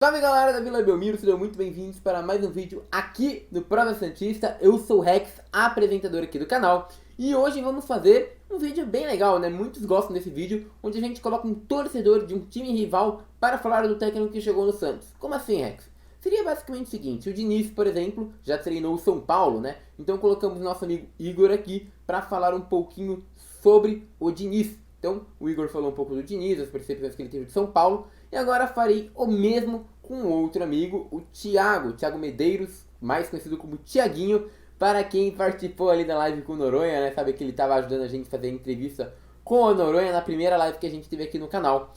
Salve galera da Vila Belmiro, sejam muito bem-vindos para mais um vídeo aqui do Prova Santista. Eu sou o Rex, apresentador aqui do canal, e hoje vamos fazer um vídeo bem legal, né? Muitos gostam desse vídeo, onde a gente coloca um torcedor de um time rival para falar do técnico que chegou no Santos. Como assim, Rex? Seria basicamente o seguinte: o Diniz, por exemplo, já treinou o São Paulo, né? Então colocamos nosso amigo Igor aqui para falar um pouquinho sobre o Diniz. Então o Igor falou um pouco do Diniz, as percepções que ele teve de São Paulo, e agora farei o mesmo com outro amigo, o Thiago Medeiros, mais conhecido como Thiaguinho, para quem participou ali da live com o Noronha, né? Sabe que ele estava ajudando a gente a fazer entrevista com o Noronha na primeira live que a gente teve aqui no canal.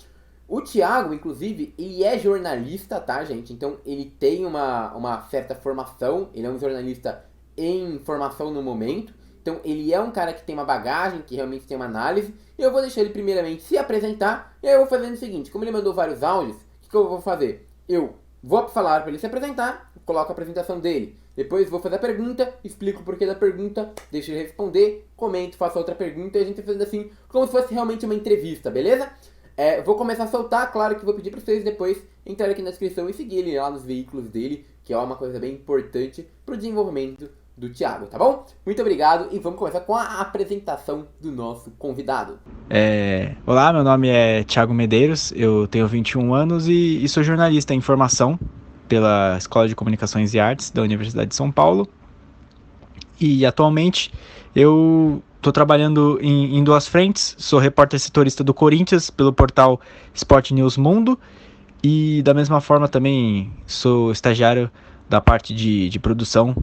O Thiago, inclusive, ele é jornalista, tá, gente? Então ele tem uma certa formação, ele é um jornalista em formação no momento. Então ele é um cara que tem uma bagagem, que realmente tem uma análise. E eu vou deixar ele primeiramente se apresentar. E aí eu vou fazendo o seguinte: como ele mandou vários áudios, o que eu vou fazer? Eu vou falar para ele se apresentar, coloco a apresentação dele. Depois vou fazer a pergunta, explico o porquê da pergunta, deixo ele responder, comento, faço outra pergunta e a gente vai fazendo assim, como se fosse realmente uma entrevista, beleza? Vou começar a soltar, claro que vou pedir para vocês depois entrarem aqui na descrição e seguir ele lá nos veículos dele, que é uma coisa bem importante para o desenvolvimento do Thiago, tá bom? Muito obrigado e vamos começar com a apresentação do nosso convidado. Olá, meu nome é Thiago Medeiros, eu tenho 21 anos e sou jornalista em formação pela Escola de Comunicações e Artes da Universidade de São Paulo. E atualmente eu estou trabalhando em duas frentes, sou repórter setorista do Corinthians pelo portal Sport News Mundo e da mesma forma também sou estagiário da parte de produção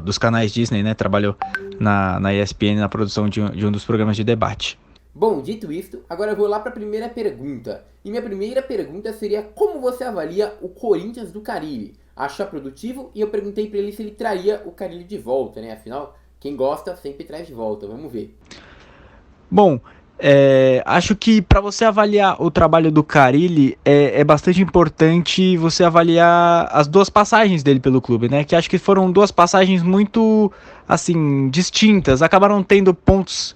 dos canais Disney, né? Trabalho na ESPN na produção de um dos programas de debate. Bom, dito isto, agora eu vou lá para a primeira pergunta. E minha primeira pergunta seria: como você avalia o Corinthians do Carille? Achar produtivo? E eu perguntei para ele se ele traria o Carille de volta, né? Afinal, quem gosta sempre traz de volta. Vamos ver. Bom, acho que para você avaliar o trabalho do Carille é bastante importante você avaliar as duas passagens dele pelo clube, né? Que acho que foram duas passagens muito assim distintas, acabaram tendo pontos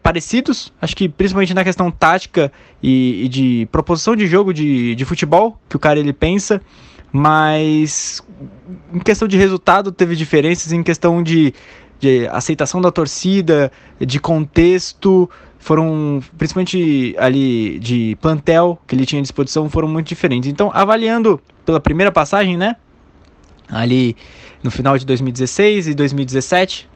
parecidos, acho que principalmente na questão tática e de proposição de jogo de futebol que o Carille pensa, mas em questão de resultado teve diferenças, em questão de aceitação da torcida, de contexto, foram, principalmente ali de plantel que ele tinha à disposição, foram muito diferentes. Então, avaliando pela primeira passagem, né, ali no final de 2016 e 2017,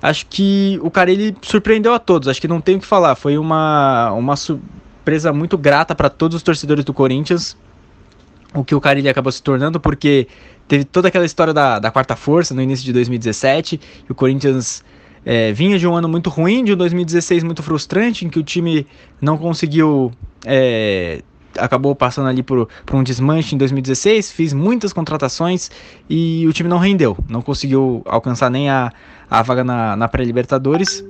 acho que o Carille surpreendeu a todos, acho que não tem o que falar, foi uma surpresa muito grata para todos os torcedores do Corinthians, o que o Carille acabou se tornando, porque teve toda aquela história da quarta força no início de 2017, e o Corinthians vinha de um ano muito ruim, de um 2016 muito frustrante, em que o time não conseguiu, acabou passando ali por um desmanche em 2016, fez muitas contratações e o time não rendeu, não conseguiu alcançar nem a vaga na pré-Libertadores,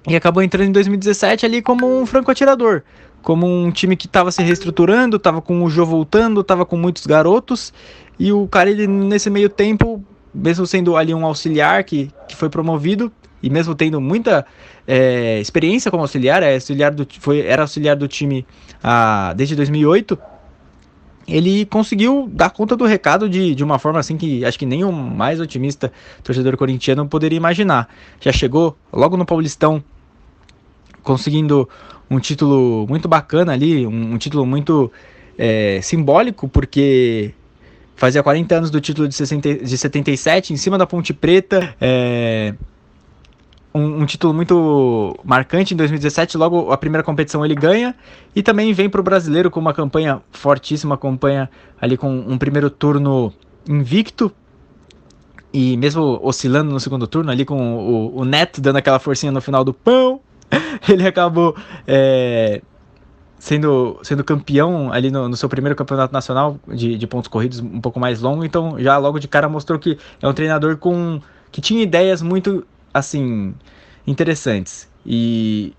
e acabou entrando em 2017 ali como um franco-atirador, como um time que estava se reestruturando, estava com o Jô voltando, estava com muitos garotos, e o cara, ele, nesse meio tempo, mesmo sendo ali um auxiliar que foi promovido, e mesmo tendo muita experiência como auxiliar, era auxiliar do time desde 2008, ele conseguiu dar conta do recado de uma forma assim que acho que nem o mais otimista torcedor corintiano poderia imaginar. Já chegou logo no Paulistão, conseguindo um título muito bacana ali, um título muito simbólico, porque fazia 40 anos do título de 77, em cima da Ponte Preta, um título muito marcante em 2017, logo a primeira competição ele ganha, e também vem para o Brasileiro com uma campanha fortíssima, campanha ali com um primeiro turno invicto, e mesmo oscilando no segundo turno, ali com o Neto dando aquela forcinha no final do pão, ele acabou sendo campeão ali no seu primeiro campeonato nacional de pontos corridos um pouco mais longo. Então já logo de cara mostrou que é um treinador que tinha ideias muito assim interessantes, e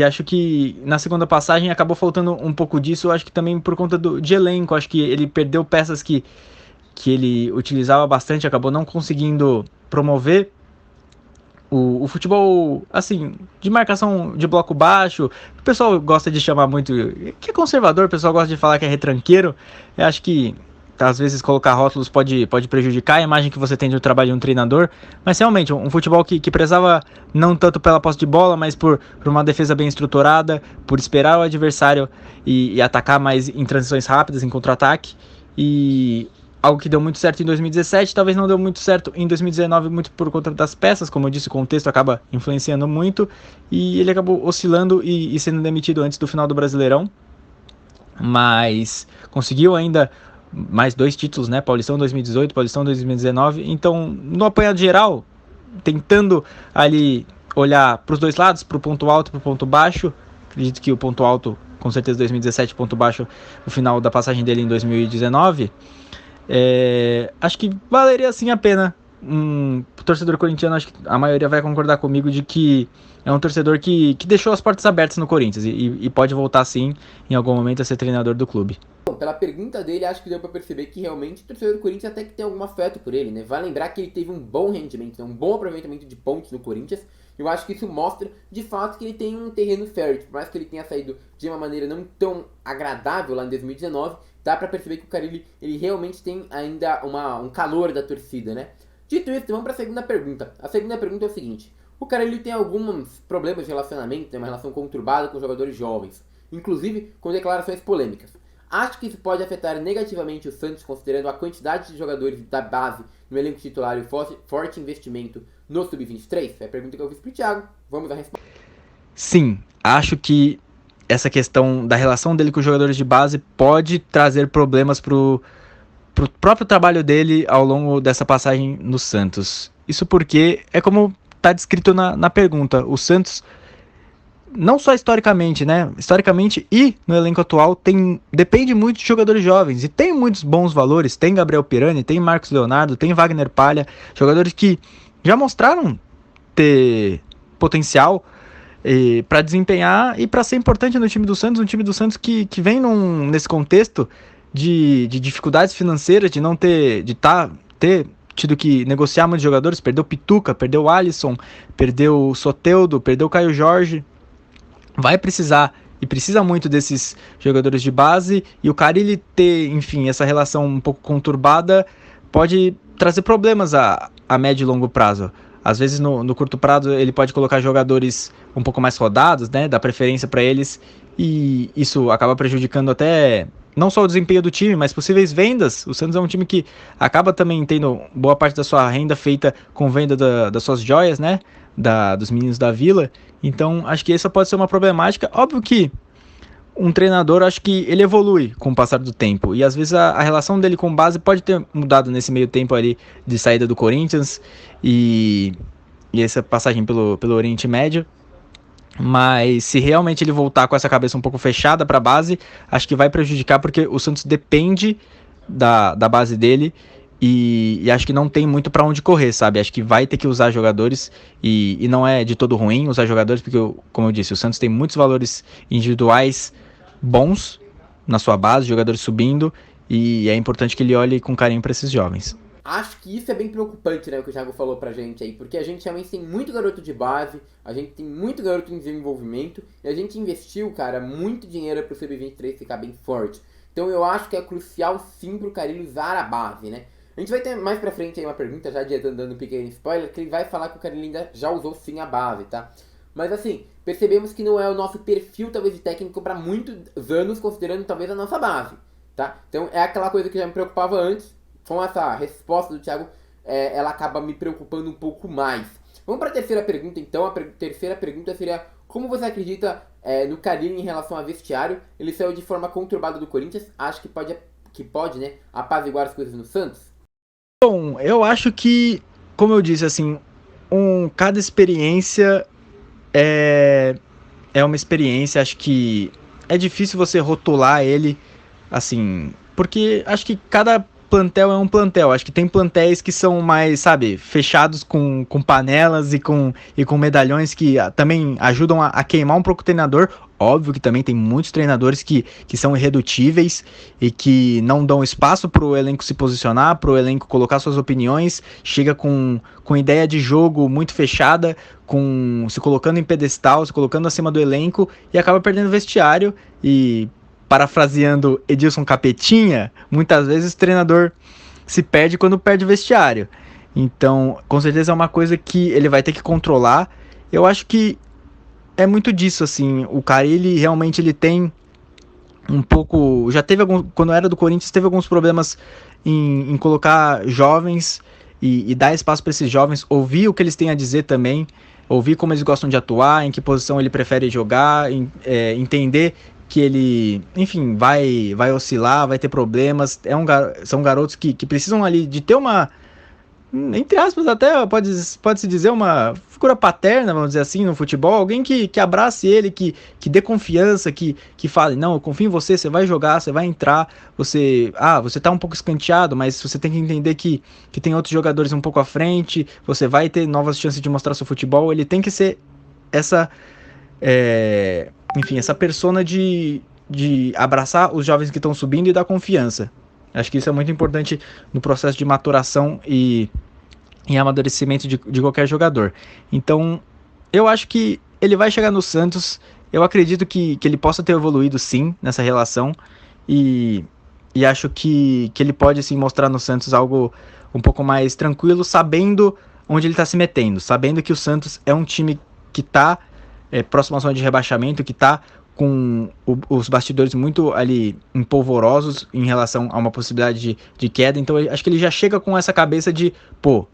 acho que na segunda passagem acabou faltando um pouco disso. Acho que também por conta de elenco, acho que ele perdeu peças que ele utilizava bastante, acabou não conseguindo promover o futebol, assim, de marcação de bloco baixo, o pessoal gosta de chamar muito, que é conservador, o pessoal gosta de falar que é retranqueiro. Eu acho que às vezes colocar rótulos pode prejudicar a imagem que você tem do trabalho de um treinador, mas realmente um futebol que prezava não tanto pela posse de bola, mas por uma defesa bem estruturada, por esperar o adversário e atacar mais em transições rápidas, em contra-ataque. E algo que deu muito certo em 2017, talvez não deu muito certo em 2019, muito por conta das peças, como eu disse, o contexto acaba influenciando muito, e ele acabou oscilando e sendo demitido antes do final do Brasileirão, mas conseguiu ainda mais 2 títulos, né? Paulistão 2018, Paulistão 2019. Então, no apanhado geral, tentando ali olhar para os dois lados, para o ponto alto e para o ponto baixo. Acredito que o ponto alto, com certeza 2017, ponto baixo, o final da passagem dele em 2019. Acho que valeria sim a pena. O torcedor corintiano, acho que a maioria vai concordar comigo de que é um torcedor que deixou as portas abertas no Corinthians e pode voltar sim em algum momento a ser treinador do clube. Bom, pela pergunta dele, acho que deu pra perceber que realmente o torcedor do Corinthians até que tem algum afeto por ele, né? Vai lembrar que ele teve um bom rendimento, um bom aproveitamento de pontos no Corinthians. Eu acho que isso mostra, de fato, que ele tem um terreno fértil. Por mais que ele tenha saído de uma maneira não tão agradável lá em 2019, dá pra perceber que o Carille, ele realmente tem ainda um calor da torcida, né? Dito isso, vamos pra segunda pergunta. A segunda pergunta é o seguinte: o Carille tem alguns problemas de relacionamento, tem uma relação conturbada com jogadores jovens, inclusive com declarações polêmicas. Acho que isso pode afetar negativamente o Santos, considerando a quantidade de jogadores da base no elenco titular e o forte investimento no Sub-23? É a pergunta que eu fiz pro Thiago. Vamos à resposta. Sim, acho que essa questão da relação dele com os jogadores de base pode trazer problemas pro próprio trabalho dele ao longo dessa passagem no Santos. Isso porque é como está descrito na pergunta. O Santos, não só historicamente, né? Historicamente e no elenco atual, depende muito de jogadores jovens. E tem muitos bons valores. Tem Gabriel Pirani, tem Marcos Leonardo, tem Wagner Palha. Jogadores que já mostraram ter potencial para desempenhar e para ser importante no time do Santos. Um time do Santos que vem nesse contexto de dificuldades financeiras, de não ter tido que negociar muitos jogadores. Perdeu Pituca, perdeu o Alisson, perdeu o Soteldo, perdeu o Caio Jorge. Vai precisar e precisa muito desses jogadores de base, e o Carille ter, enfim, essa relação um pouco conturbada pode trazer problemas a médio e longo prazo. Às vezes no curto prazo ele pode colocar jogadores um pouco mais rodados, né, dar preferência para eles, e isso acaba prejudicando até não só o desempenho do time, mas possíveis vendas. O Santos é um time que acaba também tendo boa parte da sua renda feita com venda das suas joias, né, dos meninos da Vila. Então acho que essa pode ser uma problemática. Óbvio que um treinador, acho que ele evolui com o passar do tempo, e às vezes a relação dele com base pode ter mudado nesse meio tempo ali de saída do Corinthians e essa passagem pelo Oriente Médio. Mas se realmente ele voltar com essa cabeça um pouco fechada para a base, acho que vai prejudicar, porque o Santos depende da base dele, e acho que não tem muito para onde correr, sabe? Acho que vai ter que usar jogadores, e não é de todo ruim usar jogadores, porque, como eu disse, o Santos tem muitos valores individuais bons na sua base, jogadores subindo, e é importante que ele olhe com carinho para esses jovens. Acho que isso é bem preocupante, né, o que o Thiago falou pra gente aí, porque a gente realmente tem muito garoto de base, a gente tem muito garoto em desenvolvimento, e a gente investiu, cara, muito dinheiro pro Sub-23 ficar bem forte. Então eu acho que é crucial sim pro Carille usar a base, né. A gente vai ter mais pra frente aí uma pergunta, já adiantando, dando um pequeno spoiler, que ele vai falar que o Carille ainda já usou sim a base, tá? Mas assim, percebemos que não é o nosso perfil, talvez, de técnico para muitos anos, considerando talvez a nossa base, tá? Então é aquela coisa que já me preocupava antes. Com essa resposta do Thiago, ela acaba me preocupando um pouco mais. Vamos para a terceira pergunta, então. A terceira pergunta seria: como você acredita no Carille em relação a vestiário? Ele saiu de forma conturbada do Corinthians. Acho que pode, né, apaziguar as coisas no Santos? Bom, eu acho que, como eu disse, assim, cada experiência é uma experiência. Acho que é difícil você rotular ele, assim, porque acho que cada plantel é um plantel. Acho que tem plantéis que são mais, sabe, fechados com panelas e com medalhões que também ajudam a queimar um pouco o treinador. Óbvio que também tem muitos treinadores que são irredutíveis e que não dão espaço para o elenco se posicionar, para o elenco colocar suas opiniões, chega com ideia de jogo muito fechada, se colocando em pedestal, se colocando acima do elenco e acaba perdendo vestiário. E parafraseando Edilson Capetinha, muitas vezes o treinador se perde quando perde o vestiário. Então, com certeza é uma coisa que ele vai ter que controlar. Eu acho que é muito disso, assim. O Carille realmente ele tem um pouco... Já teve quando era do Corinthians, teve alguns problemas em colocar jovens e dar espaço para esses jovens, ouvir o que eles têm a dizer também, ouvir como eles gostam de atuar, em que posição ele prefere jogar, entender que ele, enfim, vai oscilar, vai ter problemas. São garotos que precisam ali de ter uma, entre aspas, até pode-se dizer uma figura paterna, vamos dizer assim, no futebol, alguém que abrace ele, que dê confiança, que fale, não, eu confio em você, você vai jogar, você vai entrar, você tá um pouco escanteado, mas você tem que entender que tem outros jogadores um pouco à frente, você vai ter novas chances de mostrar seu futebol. Ele tem que ser essa essa persona de abraçar os jovens que estão subindo e dar confiança. Acho que isso é muito importante no processo de maturação e amadurecimento de qualquer jogador. Então, eu acho que ele vai chegar no Santos. Eu acredito que ele possa ter evoluído sim nessa relação e acho que ele pode sim mostrar no Santos algo um pouco mais tranquilo, sabendo onde ele está se metendo, sabendo que o Santos é um time que está próximo à zona de rebaixamento, que está com os bastidores muito ali empolvorosos em relação a uma possibilidade de queda. Então acho que ele já chega com essa cabeça de,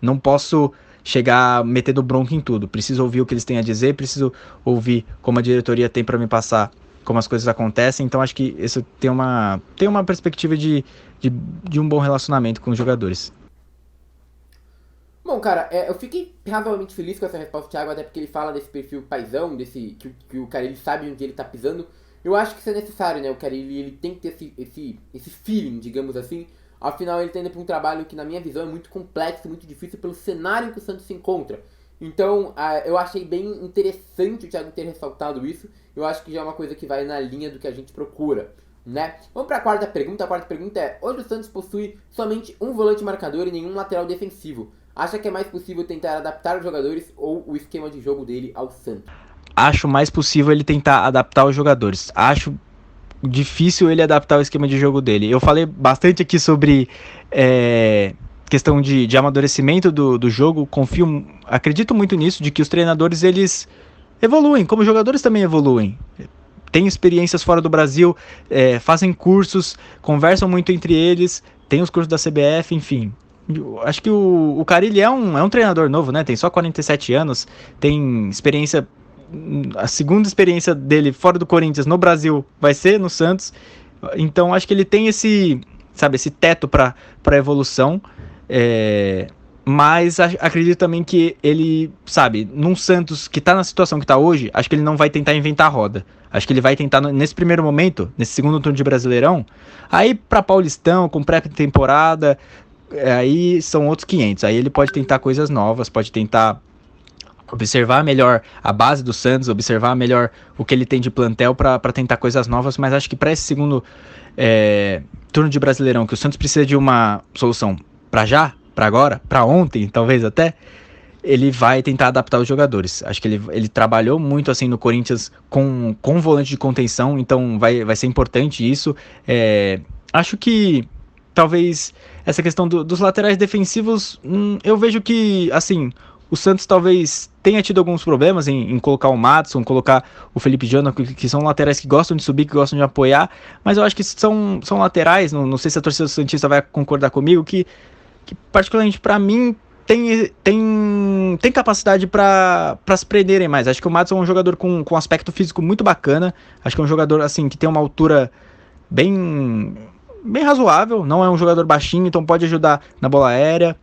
não posso chegar metendo bronca em tudo, preciso ouvir o que eles têm a dizer, preciso ouvir como a diretoria tem para me passar como as coisas acontecem. Então acho que isso tem uma perspectiva de um bom relacionamento com os jogadores. Bom, cara, eu fiquei razoavelmente feliz com essa resposta do Thiago, até porque ele fala desse perfil paizão, que o Carille sabe onde ele tá pisando. Eu acho que isso é necessário, né? O Carille, ele tem que ter esse feeling, digamos assim. Afinal, ele tá indo pra um trabalho que, na minha visão, é muito complexo, muito difícil pelo cenário em que o Santos se encontra. Então, eu achei bem interessante o Thiago ter ressaltado isso. Eu acho que já é uma coisa que vai na linha do que a gente procura, né? Vamos para a quarta pergunta. A quarta pergunta é: hoje o Santos possui somente um volante marcador e nenhum lateral defensivo. Acha que é mais possível tentar adaptar os jogadores ou o esquema de jogo dele ao Santos? Acho mais possível ele tentar adaptar os jogadores. Acho difícil ele adaptar o esquema de jogo dele. Eu falei bastante aqui sobre questão de amadurecimento do jogo. Acredito muito nisso, de que os treinadores eles evoluem, como os jogadores também evoluem. Têm experiências fora do Brasil, fazem cursos, conversam muito entre eles, tem os cursos da CBF, enfim. Acho que o Carille é um treinador novo, né? Tem só 47 anos, tem experiência. A segunda experiência dele fora do Corinthians no Brasil vai ser no Santos. Então acho que ele tem esse teto para evolução. Mas acredito também que ele, num Santos que tá na situação que tá hoje, acho que ele não vai tentar inventar a roda. Acho que ele vai tentar, nesse primeiro momento, nesse segundo turno de Brasileirão, aí pra Paulistão, com pré-temporada, aí são outros 500. Aí ele pode tentar coisas novas, pode tentar observar melhor a base do Santos, observar melhor o que ele tem de plantel para tentar coisas novas. Mas acho que para esse segundo turno de Brasileirão, que o Santos precisa de uma solução para já, para agora, para ontem, talvez até, ele vai tentar adaptar os jogadores. Acho que ele trabalhou muito assim no Corinthians com volante de contenção, então vai ser importante isso. Acho que talvez essa questão dos laterais defensivos, eu vejo que, assim, o Santos talvez tenha tido alguns problemas em colocar o Madison, colocar o Felipe Jonathan, que são laterais que gostam de subir, que gostam de apoiar, mas eu acho que são laterais, não sei se a torcida santista vai concordar comigo, que particularmente para mim tem capacidade para se prenderem mais. Acho que o Madison é um jogador com um aspecto físico muito bacana, acho que é um jogador assim que tem uma altura bem razoável, não é um jogador baixinho, então pode ajudar na bola aérea.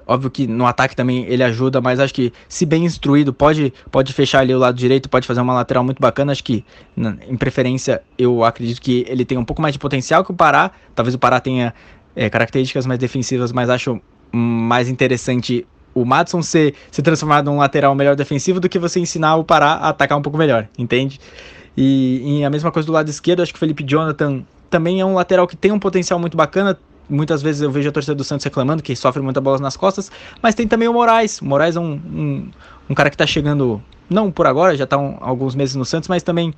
Óbvio que no ataque também ele ajuda, mas acho que se bem instruído, pode fechar ali o lado direito, pode fazer uma lateral muito bacana. Acho que, em preferência, eu acredito que ele tem um pouco mais de potencial que o Pará. Talvez o Pará tenha características mais defensivas, mas acho mais interessante o Maddison ser transformado num lateral melhor defensivo do que você ensinar o Pará a atacar um pouco melhor, entende? E a mesma coisa do lado esquerdo, acho que o Felipe Jonathan também é um lateral que tem um potencial muito bacana. Muitas vezes eu vejo a torcida do Santos reclamando que sofre muita bola nas costas, mas tem também o Moraes. O Moraes é um cara que está chegando, não por agora, já está alguns meses no Santos, mas também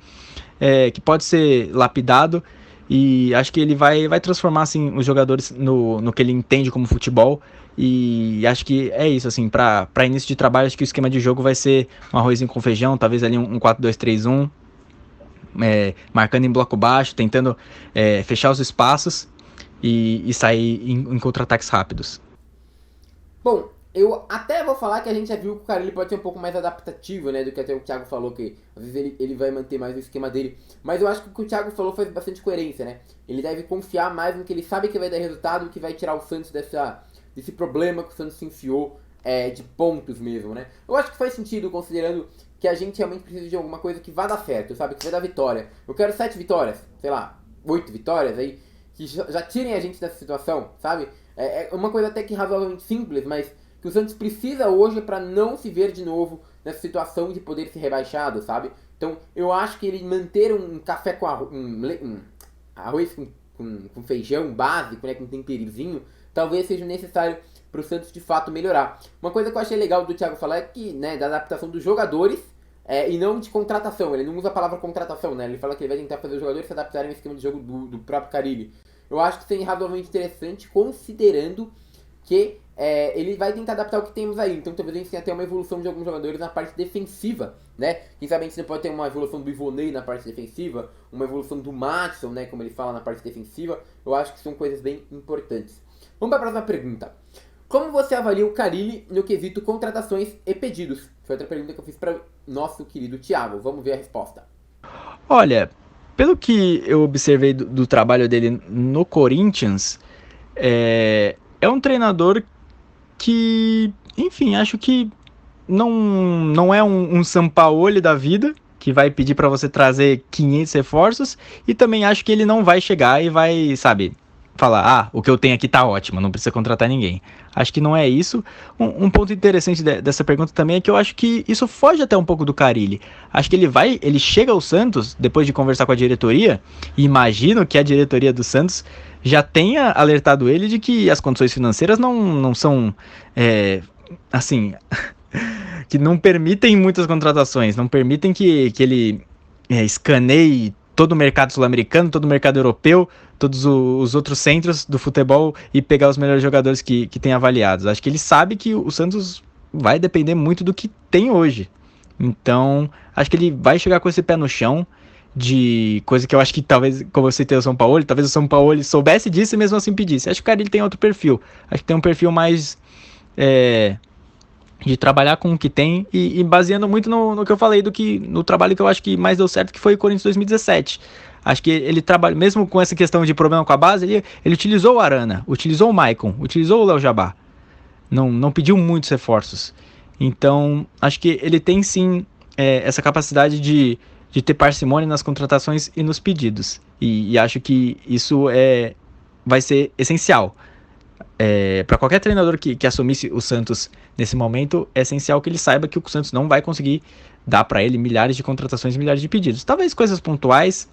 que pode ser lapidado. E acho que ele vai transformar assim, os jogadores no que ele entende como futebol. E acho que é isso, assim, para início de trabalho, acho que o esquema de jogo vai ser um arrozinho com feijão, talvez ali um 4-2-3-1, marcando em bloco baixo, tentando fechar os espaços e sair em contra-ataques rápidos. Bom, eu até vou falar que a gente já viu que o Carille pode ser um pouco mais adaptativo, né, do que até o Thiago falou, que às vezes ele vai manter mais o esquema dele. Mas eu acho que o que o Thiago falou faz bastante coerência, né? Ele deve confiar mais no que ele sabe que vai dar resultado, que vai tirar o Santos desse problema que o Santos se enfiou de pontos mesmo, né? Eu acho que faz sentido, considerando que a gente realmente precisa de alguma coisa que vai dar certo, sabe? Que vai dar vitória. Eu quero 7 vitórias, sei lá, 8 vitórias aí, que já tirem a gente dessa situação, sabe? É uma coisa até que razoavelmente simples, mas que o Santos precisa hoje para não se ver de novo nessa situação de poder ser rebaixado, sabe? Então eu acho que ele manter um café com arroz com feijão básico, né, com temperizinho, talvez seja necessário para o Santos de fato melhorar. Uma coisa que eu achei legal do Thiago falar é que, né, da adaptação dos jogadores e não de contratação. Ele não usa a palavra contratação, né? Ele fala que ele vai tentar fazer os jogadores se adaptarem ao esquema de jogo do próprio Carille. Eu acho que isso é razoavelmente interessante, considerando que ele vai tentar adaptar o que temos aí. Então talvez a gente tenha até uma evolução de alguns jogadores na parte defensiva, né? Quem sabe a gente pode ter uma evolução do Ivonei na parte defensiva, uma evolução do Maddison, né, como ele fala, na parte defensiva. Eu acho que são coisas bem importantes. Vamos para a próxima pergunta. Como você avalia o Carille no quesito contratações e pedidos? Foi outra pergunta que eu fiz para nosso querido Thiago. Vamos ver a resposta. Olha, pelo que eu observei do trabalho dele no Corinthians, é um treinador que, enfim, acho que não é um Sampaoli da vida, que vai pedir para você trazer 500 reforços, e também acho que ele não vai chegar e vai, sabe, falar, o que eu tenho aqui tá ótimo, não precisa contratar ninguém. Acho que não é isso. Um ponto interessante dessa pergunta também é que eu acho que isso foge até um pouco do Carille. Acho que ele chega ao Santos, depois de conversar com a diretoria, e imagino que a diretoria do Santos já tenha alertado ele de que as condições financeiras não são, assim, que não permitem muitas contratações, não permitem que ele escaneie todo o mercado sul-americano, todo o mercado europeu, todos os outros centros do futebol e pegar os melhores jogadores que tem avaliados. Acho que ele sabe que o Santos vai depender muito do que tem hoje. Então, acho que ele vai chegar com esse pé no chão, de coisa que eu acho que talvez, como eu citei o São Paulo, talvez o São Paulo soubesse disso e mesmo assim pedisse. Acho que o cara ele tem outro perfil. Acho que tem um perfil mais de trabalhar com o que tem e baseando muito no que eu falei, no trabalho que eu acho que mais deu certo, que foi o Corinthians 2017. Acho que ele trabalha, mesmo com essa questão de problema com a base, ele utilizou o Arana, utilizou o Maicon, utilizou o Léo Jabá. Não pediu muitos reforços. Então, acho que ele tem sim essa capacidade de ter parcimônia nas contratações e nos pedidos. E acho que isso vai ser essencial. Para qualquer treinador que assumisse o Santos nesse momento, é essencial que ele saiba que o Santos não vai conseguir dar para ele milhares de contratações e milhares de pedidos. Talvez coisas pontuais.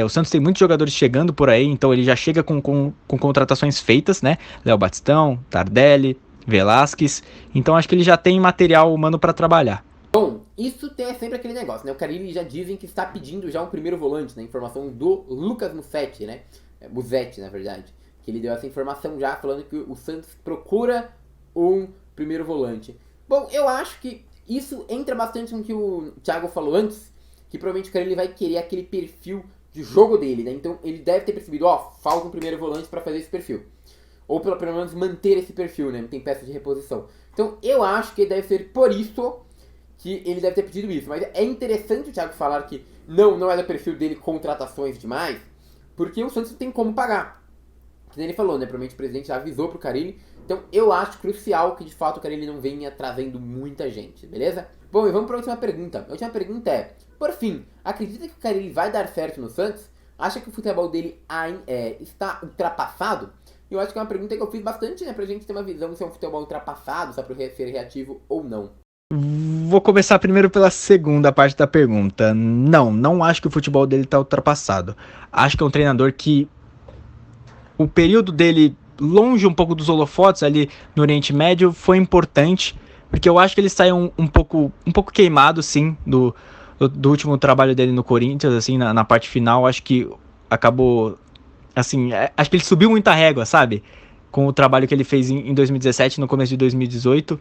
O Santos tem muitos jogadores chegando por aí, então ele já chega com contratações feitas, né? Léo Batistão, Tardelli, Velasquez. Então acho que ele já tem material humano para trabalhar. Bom, isso tem sempre aquele negócio, né? O Carille já dizem que está pedindo já um primeiro volante, né? Informação do Lucas Musetti, né? Musetti, na verdade. Que ele deu essa informação já, falando que o Santos procura um primeiro volante. Bom, eu acho que isso entra bastante no que o Thiago falou antes, que provavelmente o Carille vai querer aquele perfil de jogo dele, né? Então ele deve ter percebido, falta um primeiro volante para fazer esse perfil. Ou pelo menos manter esse perfil, né? Não tem peça de reposição. Então eu acho que deve ser por isso que ele deve ter pedido isso. Mas é interessante o Thiago falar que não é do perfil dele contratações demais, porque o Santos não tem como pagar. Como ele falou, né? Provavelmente o presidente já avisou pro Carille Então eu acho crucial que de fato o Carille não venha trazendo muita gente, beleza? Bom, e vamos para a última pergunta. A última pergunta é, por fim, acredita que o Carille vai dar certo no Santos? Acha que o futebol dele está ultrapassado? Eu acho que é uma pergunta que eu fiz bastante, né, pra gente ter uma visão se é um futebol ultrapassado, se é pra ser reativo ou não. Vou começar primeiro pela segunda parte da pergunta. Não acho que o futebol dele tá ultrapassado. Acho que é um treinador que o período dele longe um pouco dos holofotes ali no Oriente Médio foi importante, porque eu acho que ele saiu um pouco queimado, sim, do último trabalho dele no Corinthians, assim, na parte final. Acho que acabou, assim, acho que ele subiu muita régua, sabe? Com o trabalho que ele fez em 2017, no começo de 2018.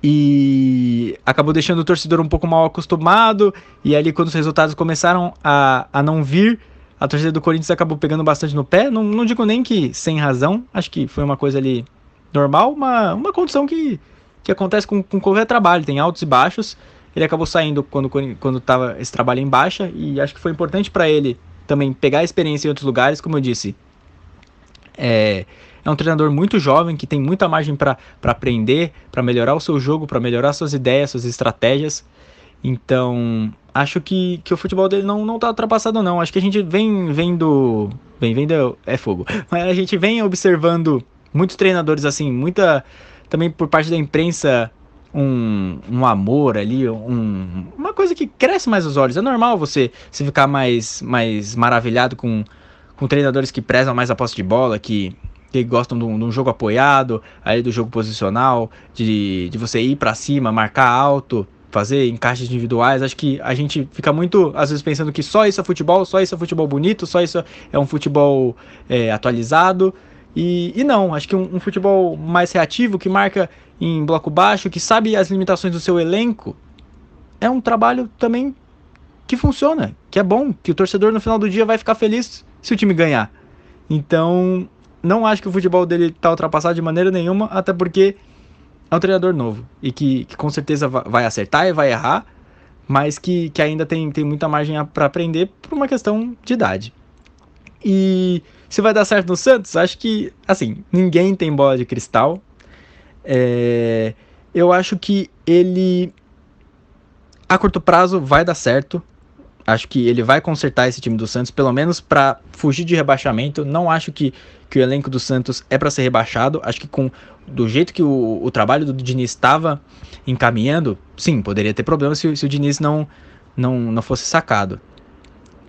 E acabou deixando o torcedor um pouco mal acostumado. E ali, quando os resultados começaram a não vir, a torcida do Corinthians acabou pegando bastante no pé. Não digo nem que sem razão. Acho que foi uma coisa ali normal. Uma condição que acontece com qualquer trabalho. Tem altos e baixos. Ele acabou saindo quando estava esse trabalho em baixa. E acho que foi importante para ele também pegar a experiência em outros lugares. Como eu disse, é um treinador muito jovem, que tem muita margem para aprender, para melhorar o seu jogo, para melhorar suas ideias, suas estratégias. Então, acho que o futebol dele não tá ultrapassado, não. Acho que a gente vem vendo é fogo. Mas a gente vem observando muitos treinadores, assim, também por parte da imprensa, um amor ali, uma coisa que cresce mais os olhos. É normal você ficar mais maravilhado com treinadores que prezam mais a posse de bola, que gostam de um jogo apoiado, aí do jogo posicional, de você ir para cima, marcar alto, fazer encaixes individuais. Acho que a gente fica muito, às vezes, pensando que só isso é futebol bonito, só isso é um futebol atualizado. E não, acho que um futebol mais reativo, que marca em bloco baixo, que sabe as limitações do seu elenco, é um trabalho também que funciona, que é bom, que o torcedor no final do dia vai ficar feliz se o time ganhar. Então, não acho que o futebol dele tá ultrapassado de maneira nenhuma, até porque é um treinador novo e que com certeza vai acertar e vai errar, mas que ainda tem muita margem para aprender por uma questão de idade. E se vai dar certo no Santos, acho que, assim, ninguém tem bola de cristal. Eu acho que ele, a curto prazo, vai dar certo. Acho que ele vai consertar esse time do Santos, pelo menos para fugir de rebaixamento. Não acho que o elenco do Santos é para ser rebaixado. Acho que do jeito que o trabalho do Diniz estava encaminhando, sim, poderia ter problema se o Diniz não fosse sacado.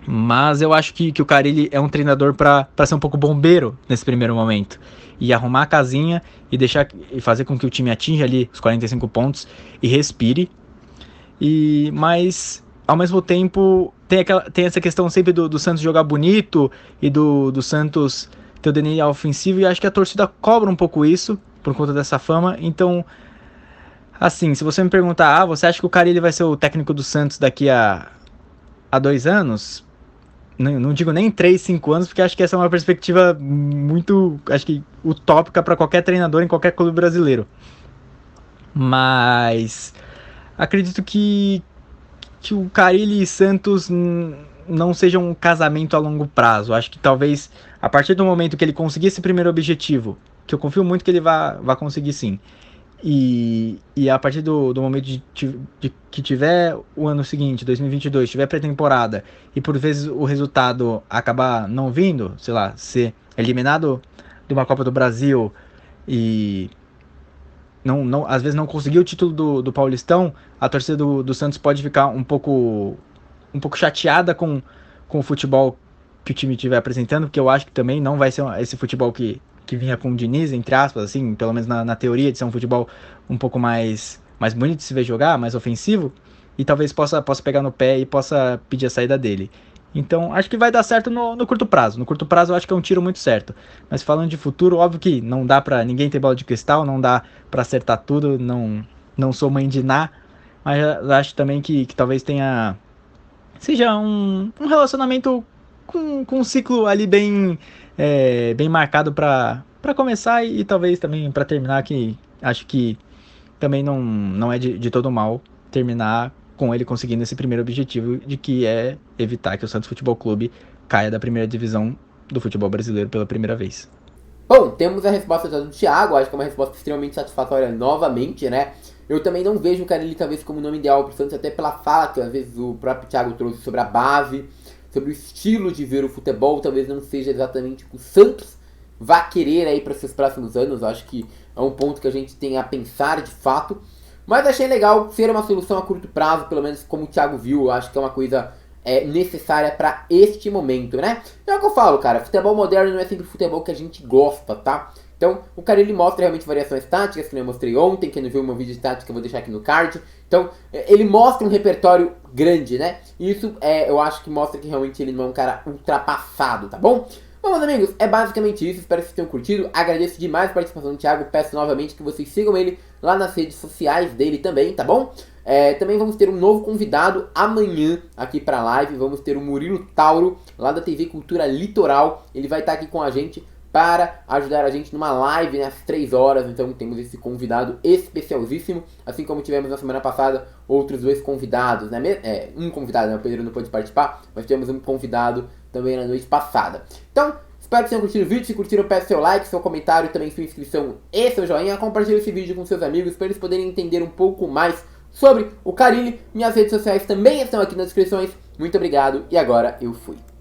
Mas eu acho que o Carille é um treinador para ser um pouco bombeiro nesse primeiro momento. E arrumar a casinha e fazer com que o time atinja ali os 45 pontos e respire. Mas ao mesmo tempo, tem essa questão sempre do Santos jogar bonito e do Santos ter o DNA ofensivo, e acho que a torcida cobra um pouco isso por conta dessa fama. Então, assim, se você me perguntar, você acha que o Carille vai ser o técnico do Santos daqui a 2 anos? Não digo nem 3, 5 anos, porque acho que essa é uma perspectiva muito, acho que utópica para qualquer treinador em qualquer clube brasileiro. Mas acredito que o Carille e Santos não seja um casamento a longo prazo. Acho que talvez a partir do momento que ele conseguir esse primeiro objetivo, que eu confio muito que ele vá conseguir sim, e a partir do momento de que tiver o ano seguinte, 2022, tiver pré-temporada, e por vezes o resultado acabar não vindo, sei lá, ser eliminado de uma Copa do Brasil e às vezes não conseguir o título do Paulistão, a torcida do Santos pode ficar um pouco chateada com o futebol que o time estiver apresentando, porque eu acho que também não vai ser esse futebol que vinha com o Diniz, entre aspas, assim, pelo menos na teoria, de ser um futebol um pouco mais bonito de se ver jogar, mais ofensivo, e talvez possa pegar no pé e possa pedir a saída dele. Então, acho que vai dar certo no curto prazo. No curto prazo, eu acho que é um tiro muito certo. Mas falando de futuro, óbvio que não dá pra ninguém ter bola de cristal, não dá pra acertar tudo, não sou mãe de Ná, mas acho também que talvez seja um relacionamento com um ciclo ali bem marcado pra começar e talvez também pra terminar, que acho que também não é de todo mal terminar com ele conseguindo esse primeiro objetivo, de que é evitar que o Santos Futebol Clube caia da primeira divisão do futebol brasileiro pela primeira vez. Bom, temos a resposta do Thiago, acho que é uma resposta extremamente satisfatória novamente, né? Eu também não vejo o Carille talvez como nome ideal pro Santos, até pela fala que às vezes o próprio Thiago trouxe sobre a base, sobre o estilo de ver o futebol, talvez não seja exatamente o que o Santos vai querer aí para seus próximos anos. Eu acho que é um ponto que a gente tem a pensar de fato. Mas achei legal ser uma solução a curto prazo, pelo menos como o Thiago viu. Eu acho que é uma coisa necessária para este momento, né? É o que eu falo, cara. Futebol moderno não é sempre o futebol que a gente gosta, tá? Então, o cara ele mostra realmente variações táticas, que eu mostrei ontem. Quem não viu o meu vídeo de tática, eu vou deixar aqui no card. Então, ele mostra um repertório grande, né? E isso, eu acho que mostra que realmente ele não é um cara ultrapassado, tá bom? Bom, meus amigos, é basicamente isso. Espero que vocês tenham curtido. Agradeço demais a participação do Thiago. Peço novamente que vocês sigam ele lá nas redes sociais dele também, tá bom? Também vamos ter um novo convidado amanhã aqui pra live. Vamos ter o Murilo Tauro, lá da TV Cultura Litoral. Ele vai estar aqui com a gente para ajudar a gente numa live, né, às 3 horas. Então temos esse convidado especialíssimo. Assim como tivemos na semana passada outros 2 convidados, né? Um convidado, né? O Pedro não pôde participar, mas tivemos um convidado também na noite passada. Então, espero que tenham curtido o vídeo. Se curtiram, peço seu like, seu comentário, também sua inscrição e seu joinha. Compartilhe esse vídeo com seus amigos para eles poderem entender um pouco mais sobre o Carille. Minhas redes sociais também estão aqui nas descrições. Muito obrigado e agora eu fui.